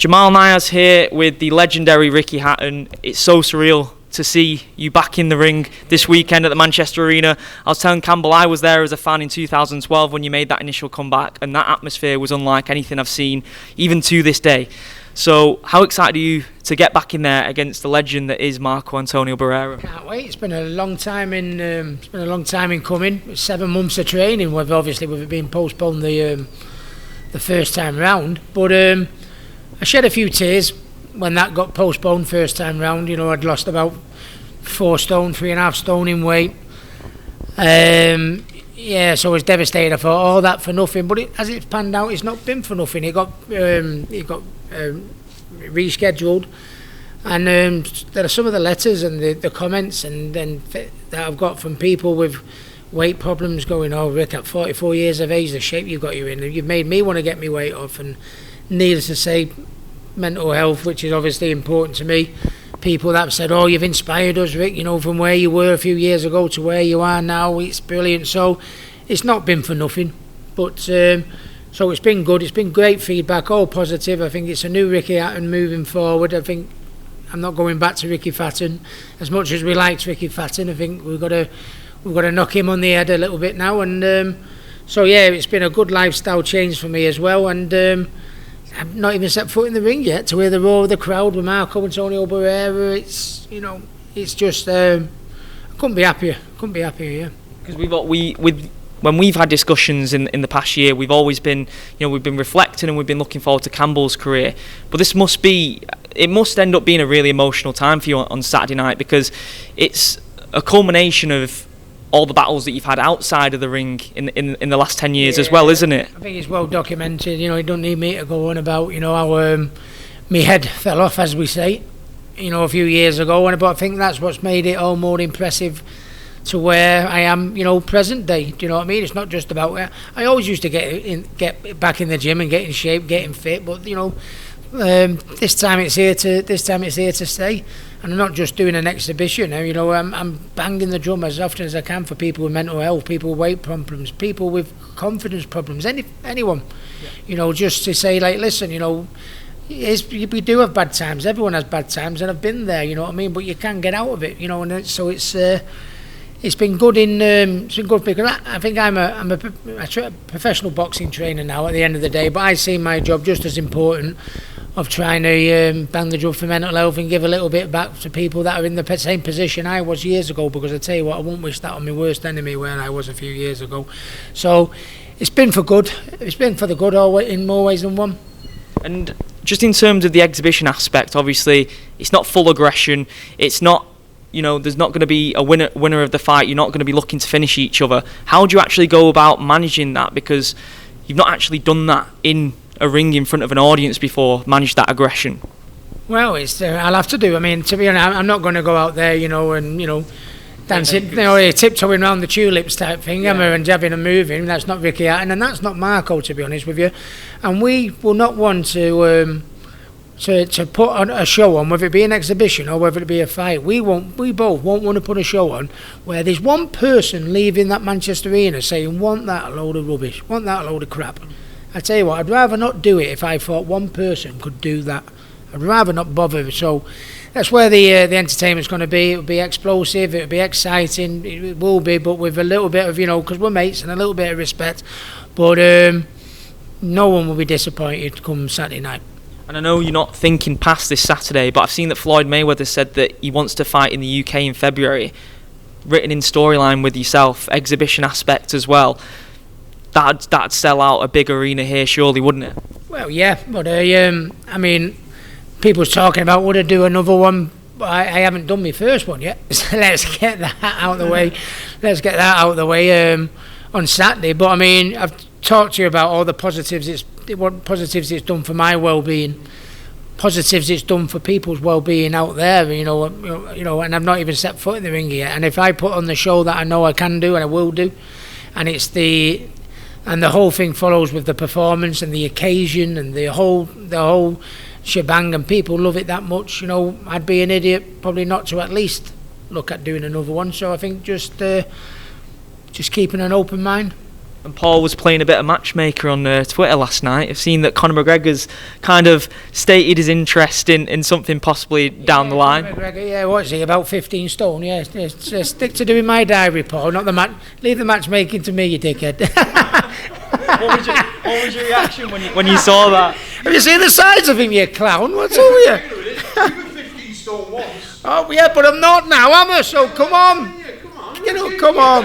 Jamal Niaz here with the legendary Ricky Hatton. It's so surreal to see you back in the ring this weekend at the Manchester Arena. I was telling Campbell I was there as a fan in 2012 when you made that initial comeback, and that atmosphere was unlike anything I've seen, even to this day. So how excited are you to get back in there against the legend that is Marco Antonio Barerra? Can't wait. It's been a long time in coming. 7 months of training. With it being postponed the first time round, but I shed a few tears when that got postponed first time round. You know, I'd lost about 4 stone, 3.5 stone in weight. So I was devastated. I thought all that for nothing, but as it's panned out, it's not been for nothing. It got rescheduled, and there are some of the letters and the comments and that I've got from people with weight problems going, "Oh, Rick, at 44 years of age, the shape you've got you in, you've made me want to get my weight off." And needless to say, mental health, which is obviously important to me. People that have said, "Oh, you've inspired us, Rick, you know, from where you were a few years ago to where you are now. It's brilliant." So it's not been for nothing, but so it's been good. It's been great feedback, all positive. I think it's a new Ricky Hatton moving forward. I think I'm not going back to Ricky Hatton. As much as we liked Ricky Hatton, I think we've got to knock him on the head a little bit now. And so yeah, it's been a good lifestyle change for me as well. And I've not even set foot in the ring yet to hear the roar of the crowd with Marco Antonio Barerra. It's, you know, it's just I couldn't be happier. Yeah. Because when we've had discussions in the past year, we've always been, you know, we've been reflecting and we've been looking forward to Campbell's career. But this must end up being a really emotional time for you on Saturday night, because it's a culmination of all the battles that you've had outside of the ring in the last 10 years as well, isn't it? I think it's well documented. You know, it don't need me to go on about, you know, how me head fell off, as we say, you know, a few years ago. But I think that's what's made it all more impressive to where I am, you know, present day. Do you know what I mean? It's not just about. I always used to get back in the gym and get in shape, getting fit, but you know, this time it's here to stay. And I'm not just doing an exhibition. You know, I'm banging the drum as often as I can for people with mental health, people with weight problems, people with confidence problems, anyone. Yeah. You know, just to say, like, listen, you know, we do have bad times. Everyone has bad times, and I've been there. You know what I mean? But you can get out of it. You know, and so it's been good it's been good because I think I'm a professional boxing trainer now. At the end of the day, but I see my job just as important, of trying to bang the drum for mental health and give a little bit back to people that are in the same position I was years ago, because I tell you what, I won't wish that on my worst enemy where I was a few years ago. So it's been for good. It's been for the good in more ways than one. And just in terms of the exhibition aspect, obviously it's not full aggression. It's not, you know, there's not going to be a winner of the fight. You're not going to be looking to finish each other. How do you actually go about managing that? Because you've not actually done that in a ring in front of an audience before, manage that aggression. Well, it's I'll have to do. I mean, to be honest, I'm not going to go out there, you know, and, you know, dancing, you know, tiptoeing around the tulips type thing, and jabbing and moving. That's not Ricky Hatton, and that's not Marco, to be honest with you. And we will not want to put on a show on, whether it be an exhibition or whether it be a fight. We both won't want to put a show on where there's one person leaving that Manchester Arena saying, "Want that a load of rubbish, want that a load of crap." I tell you what, I'd rather not do it if I thought one person could do that. I'd rather not bother. So that's where the entertainment's going to be. It'll be explosive, it'll be exciting, it will be, but with a little bit of, you know, because we're mates, and a little bit of respect. But no one will be disappointed come Saturday night. And I know you're not thinking past this Saturday, but I've seen that Floyd Mayweather said that he wants to fight in the UK in February. Written in storyline with yourself, exhibition aspect as well. That'd sell out a big arena here, surely, wouldn't it? Well, yeah, but I mean, people's talking about would I do another one. I haven't done my first one yet. So let's get that out of the way. On Saturday. But I mean, I've talked to you about all the positives. What positives it's done for my well-being. Positives it's done for people's well-being out there. You know, and I've not even set foot in the ring yet. And if I put on the show that I know I can do and I will do, and the whole thing follows with the performance and the occasion and the whole shebang, and people love it that much, you know, I'd be an idiot probably not to at least look at doing another one. So I think just keeping an open mind. And Paul was playing a bit of matchmaker on Twitter last night. I've seen that Conor McGregor's kind of stated his interest in something possibly down the line. McGregor, yeah, what's he, about 15 stone? Yeah, stick to doing my diary, Paul, not the leave the matchmaking to me, you dickhead. What was your reaction when you saw that? Have you seen the size of him, you clown? What's all you? You were 15 stone once. Oh, yeah, but I'm not now, am I? So come on. Yeah, come on. You know, come on.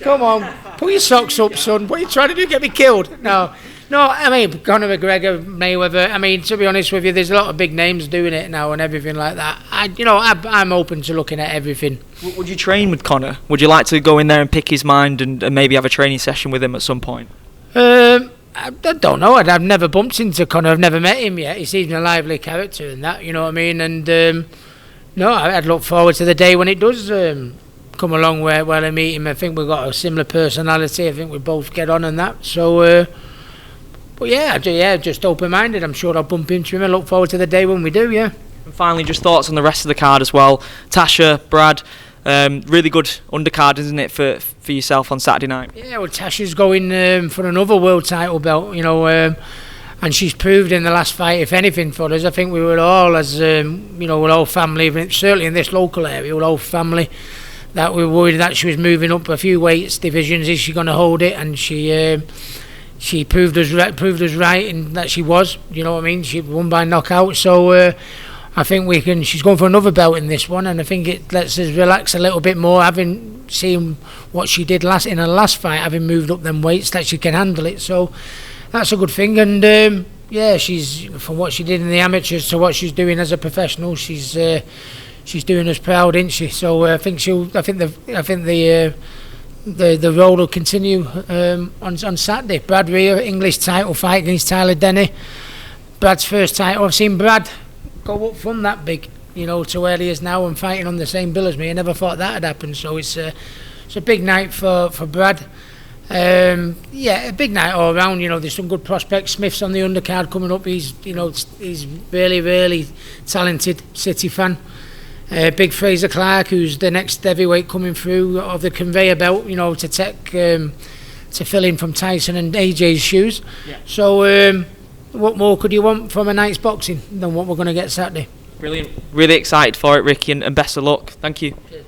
Come on. Put your socks up, son. What are you trying to do? Get me killed? No, I mean, Conor McGregor, Mayweather. I mean, to be honest with you, there's a lot of big names doing it now and everything like that. I'm open to looking at everything. Would you train with Conor? Would you like to go in there and pick his mind and maybe have a training session with him at some point? I don't know. I've never bumped into Conor. I've never met him yet. He seems a lively character and that, you know what I mean? And no, I'd look forward to the day when it does come along where I meet him. I think we've got a similar personality. I think we both get on and that. So, but yeah, just open-minded. I'm sure I'll bump into him. I look forward to the day when we do, yeah. And finally, just thoughts on the rest of the card as well. Tasha, Brad, really good undercard, isn't it, for yourself on Saturday night? Yeah, well, Tasha's going for another world title belt, you know, and she's proved in the last fight, if anything, for us. I think we were all, as you know, we're all family, certainly in this local area, we're all family. That we were worried that she was moving up a few weights divisions. Is she going to hold it? And she proved us right in that she was. You know what I mean? She won by knockout. So I think she's going for another belt in this one, and I think it lets us relax a little bit more, having seen what she did in her last fight, having moved up them weights, that she can handle it. So that's a good thing. And yeah, she's, from what she did in the amateurs to what she's doing as a professional, she's doing us proud, isn't she? So I think the role will continue on Saturday. Brad Rhea, English title fight against Tyler Denny. Brad's first title. I've seen Brad go up from that big, you know, to where he is now and fighting on the same bill as me. I never thought that had happened. So it's a big night for Brad. Yeah, a big night all round. You know, there's some good prospects. Smith's on the undercard coming up. He's really, really talented City fan. Big Fraser Clark, who's the next heavyweight coming through of the conveyor belt, you know, to fill in from Tyson and AJ's shoes. Yeah. So what more could you want from a night's boxing than what we're going to get Saturday? Brilliant. Really excited for it, Ricky, and best of luck. Thank you. Cheers.